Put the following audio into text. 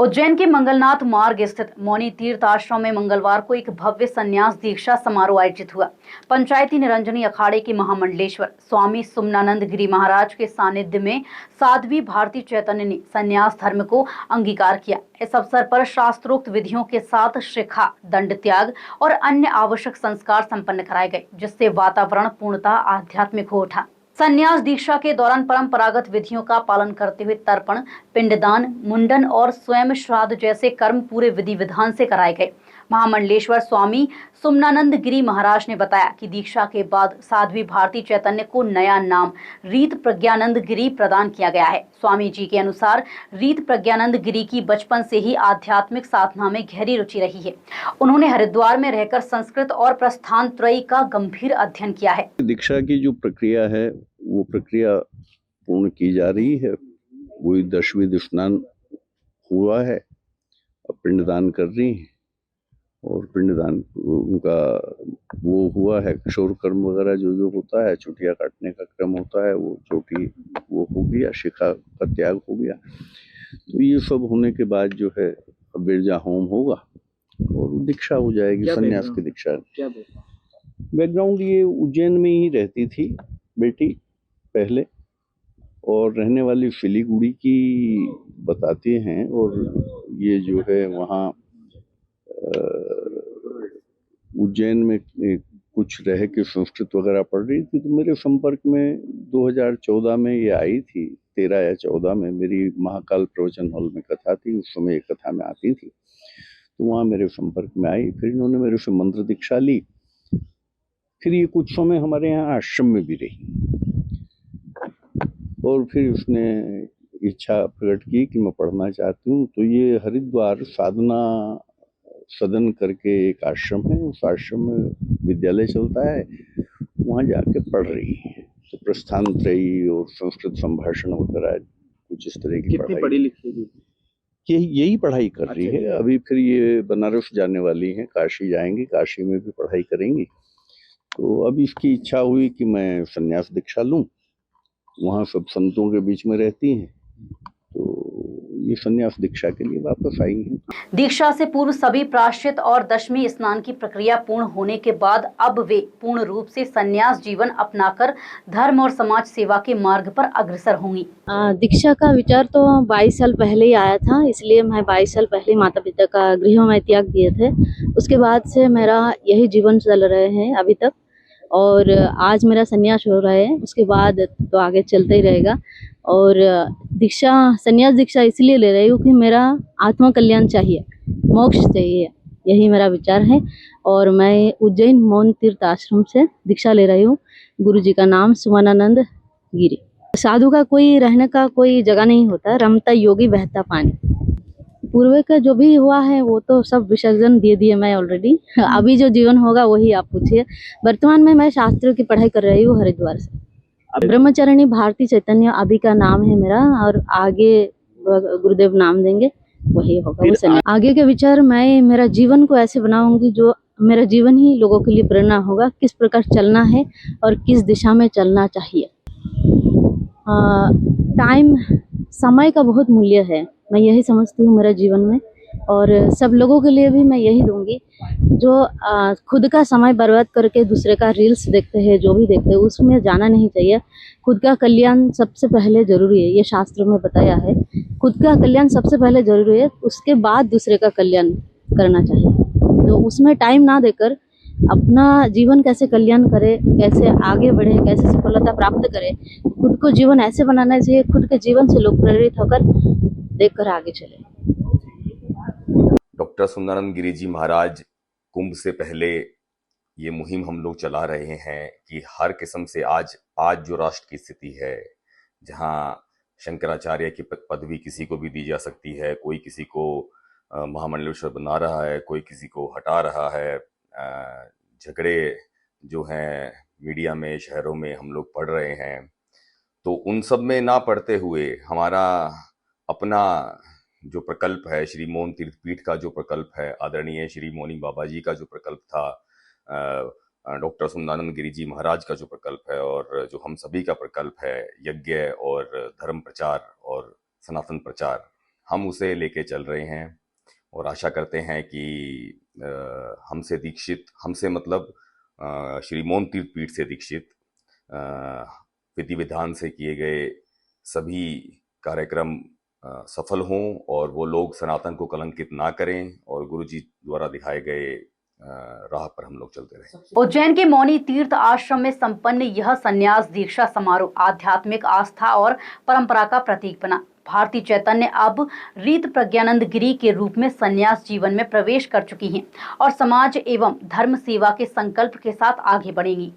उज्जैन के मंगलनाथ मार्ग स्थित मौनी तीर्थ आश्रम में मंगलवार को एक भव्य संन्यास दीक्षा समारोह आयोजित हुआ। पंचायती निरंजनी अखाड़े के महामंडलेश्वर स्वामी सुमनानंद गिरी महाराज के सानिध्य में साध्वी भारती चैतन्य ने संन्यास धर्म को अंगीकार किया। इस अवसर पर शास्त्रोक्त विधियों के साथ शिखा, दंड त्याग और अन्य आवश्यक संस्कार संपन्न कराए गए, जिससे वातावरण पूर्णतः आध्यात्मिक हो उठा। संन्यास दीक्षा के दौरान परंपरागत विधियों का पालन करते हुए तर्पण, पिंडदान, मुंडन और स्वयं श्राद्ध जैसे कर्म पूरे विधि विधान से कराए गए। महामंडलेश्वर स्वामी सुमनानंद गिरी महाराज ने बताया कि दीक्षा के बाद साध्वी भारती चैतन्य को नया नाम रीत प्रज्ञानंद गिरी प्रदान किया गया है। स्वामी जी के अनुसार रीत प्रज्ञानंद गिरी की बचपन से ही आध्यात्मिक साधना में गहरी रुचि रही है। उन्होंने हरिद्वार में रहकर संस्कृत और प्रस्थान त्रयी का गंभीर अध्ययन किया है। दीक्षा की जो प्रक्रिया है वो प्रक्रिया पूर्ण की जा रही है। वही 10वीं स्नान हुआ है, अब पिंडदान कर रही हैं और पिंडदान उनका वो हुआ है। किशोर कर्म वगैरह जो जो होता है, चोटियाँ काटने का क्रम होता है, वो चोटी वो हो गया, शिखा का त्याग हो गया। तो ये सब होने के बाद जो है अब बिरजा होम होगा और दीक्षा हो जाएगी, संन्यास की दीक्षा। बैकग्राउंड ये उज्जैन में ही रहती थी बेटी पहले, और रहने वाली सिलीगुड़ी की बताते हैं, और ये जो है वहाँ उज्जैन में कुछ रह के संस्कृत वगैरह पढ़ रही थी। तो मेरे संपर्क में 2014 में ये आई थी, 13 या 14 में मेरी महाकाल प्रवचन हॉल में कथा थी। उस समय एक कथा में आती थी, तो वहाँ मेरे संपर्क में आई। फिर इन्होंने मेरे से मंत्र दीक्षा ली। फिर ये कुछ समय हमारे यहाँ आश्रम में भी रही और फिर उसने इच्छा प्रकट की कि मैं पढ़ना चाहती हूँ। तो ये हरिद्वार साधना सदन करके एक आश्रम है, उस आश्रम में विद्यालय चलता है, वहाँ जाके पढ़ रही है। तो प्रस्थान त्रयी और संस्कृत संभाषण वगैरह कुछ इस तरह की पढ़ी लिखी यही पढ़ाई कर रही है। अभी फिर ये बनारस जाने वाली हैं, काशी जाएंगी, काशी में भी पढ़ाई करेंगी। तो अब इसकी इच्छा हुई कि मैं संन्यास दीक्षा लूं। वहाँ सब संतों के बीच में रहती हैं, तो ये संन्यास दीक्षा के लिए वापस आई हैं। दीक्षा से पूर्व सभी प्रायश्चित और दशमी स्नान की प्रक्रिया पूर्ण होने के बाद अब वे पूर्ण रूप से संन्यास जीवन अपनाकर धर्म और समाज सेवा के मार्ग पर अग्रसर होंगी। दीक्षा का विचार तो 22 साल पहले ही आया था, इसलिए मैं 22 साल पहले माता पिता का गृह में त्याग दिए थे। उसके बाद से मेरा यही जीवन चल रहे हैं अभी तक, और आज मेरा संन्यास हो रहा है। उसके बाद तो आगे चलता ही रहेगा। और दीक्षा, संन्यास दीक्षा इसलिए ले रही हूँ कि मेरा आत्मा कल्याण चाहिए, मोक्ष चाहिए, यही मेरा विचार है। और मैं उज्जैन मौन तीर्थ आश्रम से दीक्षा ले रही हूँ। गुरु जी का नाम सुमनानंद गिरी। साधु का कोई रहने का कोई जगह नहीं होता, रमता योगी बहता पानी। पूर्व का जो भी हुआ है वो तो सब विसर्जन दे दिए मैं ऑलरेडी। अभी जो जीवन होगा वही आप पूछिए। वर्तमान में मैं शास्त्रों की पढ़ाई कर रही हूँ हरिद्वार से। ब्रह्मचारिणी भारती चैतन्य अभी का नाम है मेरा, और आगे गुरुदेव नाम देंगे, वही होगा वो संन्यास। आगे के विचार, मैं मेरा जीवन को ऐसे बनाऊंगी जो मेरा जीवन ही लोगों के लिए प्रेरणा होगा, किस प्रकार चलना है और किस दिशा में चलना चाहिए। टाइम, समय का बहुत मूल्य है, मैं यही समझती हूँ मेरा जीवन में। और सब लोगों के लिए भी मैं यही दूंगी, जो खुद का समय बर्बाद करके दूसरे का रील्स देखते हैं, जो भी देखते हैं, उसमें जाना नहीं चाहिए। खुद का कल्याण सबसे पहले जरूरी है, ये शास्त्र में बताया है। खुद का कल्याण सबसे पहले जरूरी है, उसके बाद दूसरे का कल्याण करना चाहिए। तो उसमें टाइम ना देकर अपना जीवन कैसे कल्याण करे, कैसे आगे बढ़े, कैसे सफलता प्राप्त करे, खुद को जीवन ऐसे बनाना चाहिए, खुद के जीवन से लोग प्रेरित होकर देखकर आगे चले। डॉक्टर सुमनानंद गिरी जी महाराज, कुंभ से पहले ये मुहिम हम लोग चला रहे हैं कि हर किस्म से आज जो राष्ट्र की स्थिति है, जहां शंकराचार्य की पदवी किसी को भी दी जा सकती है, कोई किसी को महामंडलेश्वर बना रहा है, कोई किसी को हटा रहा है, झगड़े जो हैं मीडिया में, शहरों में हम लोग पढ़ रहे हैं, तो उन सब में ना पढ़ते हुए हमारा अपना जो प्रकल्प है, श्री मौन तीर्थ पीठ का जो प्रकल्प है, आदरणीय श्री मौनी बाबा जी का जो प्रकल्प था, डॉक्टर सुमनानंद गिरी जी महाराज का जो प्रकल्प है, और जो हम सभी का प्रकल्प है, यज्ञ और धर्म प्रचार और सनातन प्रचार, हम उसे लेके चल रहे हैं और आशा करते हैं कि हमसे दीक्षित, हमसे मतलब श्री मौन तीर्थ पीठ से दीक्षित विधि विधान से किए गए सभी कार्यक्रम सफल हों और वो लोग सनातन को कलंकित ना करें और गुरु जी द्वारा दिखाए गए राह पर हम लोग चलते रहे। उज्जैन के मौनी तीर्थ आश्रम में संपन्न यह संन्यास दीक्षा समारोह आध्यात्मिक आस्था और परंपरा का प्रतीक बना। भारतीय चैतन्य अब रीत प्रज्ञानंद गिरी के रूप में संन्यास जीवन में प्रवेश कर चुकी हैं और समाज एवं धर्म सेवा के संकल्प के साथ आगे बढ़ेंगी।